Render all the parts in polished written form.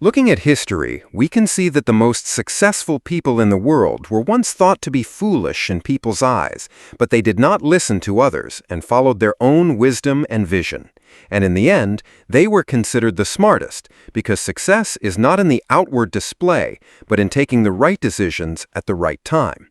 Looking at history, we can see that the most successful people in the world were once thought to be foolish in people's eyes, but they did not listen to others and followed their own wisdom and vision. And in the end, they were considered the smartest, because success is not in the outward display, but in taking the right decisions at the right time.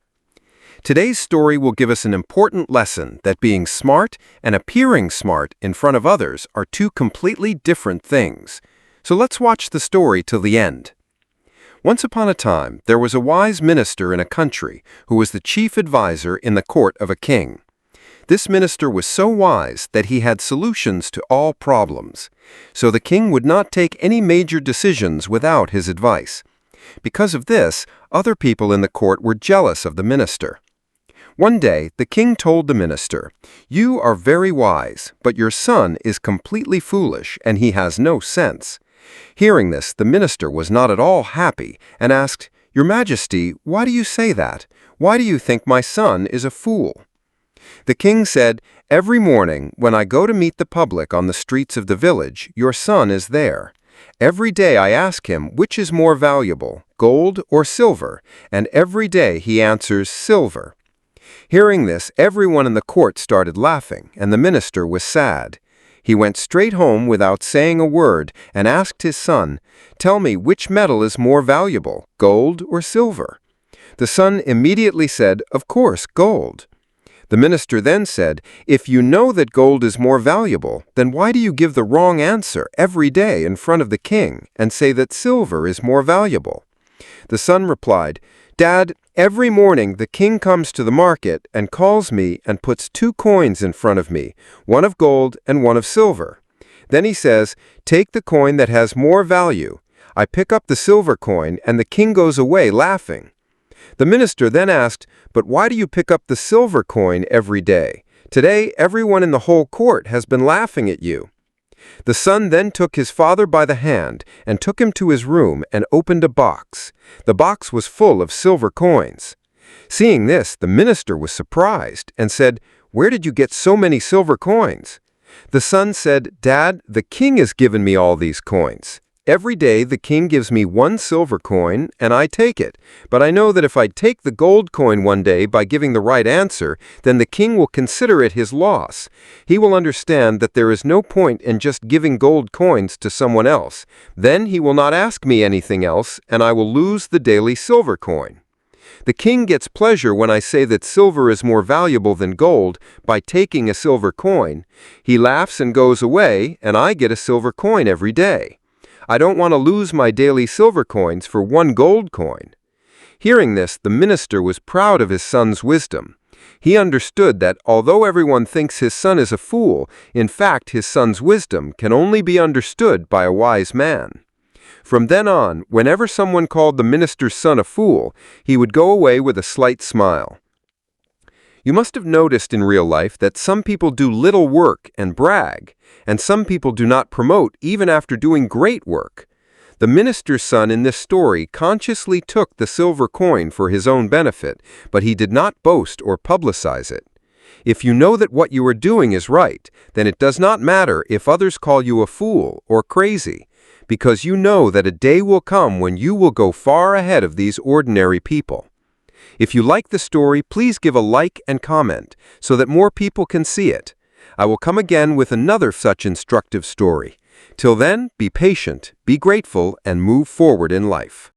Today's story will give us an important lesson that being smart and appearing smart in front of others are two completely different things. So let's watch the story till the end. Once upon a time, there was a wise minister in a country who was the chief advisor in the court of a king. This minister was so wise that he had solutions to all problems. So the king would not take any major decisions without his advice. Because of this, other people in the court were jealous of the minister. One day, the king told the minister, "You are very wise, but your son is completely foolish and he has no sense." Hearing this, the minister was not at all happy and asked, "Your Majesty, why do you say that? Why do you think my son is a fool?" The king said, "Every morning, when I go to meet the public on the streets of the village, your son is there. Every day I ask him which is more valuable, gold or silver, and every day he answers silver." Hearing this, everyone in the court started laughing, and the minister was sad. He went straight home without saying a word and asked his son, "Tell me which metal is more valuable, gold or silver?" The son immediately said, "Of course, gold." The minister then said, "If you know that gold is more valuable, then why do you give the wrong answer every day in front of the king and say that silver is more valuable?" The son replied, "Dad, every morning the king comes to the market and calls me and puts two coins in front of me, one of gold and one of silver. Then he says, 'Take the coin that has more value.' I pick up the silver coin and the king goes away laughing." The minister then asked, "But why do you pick up the silver coin every day? Today everyone in the whole court has been laughing at you." The son then took his father by the hand and took him to his room and opened a box. The box was full of silver coins. Seeing this, the minister was surprised and said, "Where did you get so many silver coins?" The son said, "Dad, the king has given me all these coins. Every day the king gives me one silver coin, and I take it. But I know that if I take the gold coin one day by giving the right answer, then the king will consider it his loss. He will understand that there is no point in just giving gold coins to someone else. Then he will not ask me anything else, and I will lose the daily silver coin. The king gets pleasure when I say that silver is more valuable than gold by taking a silver coin. He laughs and goes away, and I get a silver coin every day. I don't want to lose my daily silver coins for one gold coin." Hearing this, the minister was proud of his son's wisdom. He understood that although everyone thinks his son is a fool, in fact his son's wisdom can only be understood by a wise man. From then on, whenever someone called the minister's son a fool, he would go away with a slight smile. You must have noticed in real life that some people do little work and brag, and some people do not promote even after doing great work. The minister's son in this story consciously took the silver coin for his own benefit, but he did not boast or publicize it. If you know that what you are doing is right, then it does not matter if others call you a fool or crazy, because you know that a day will come when you will go far ahead of these ordinary people. If you like the story, please give a like and comment so that more people can see it. I will come again with another such instructive story. Till then, be patient, be grateful, and move forward in life.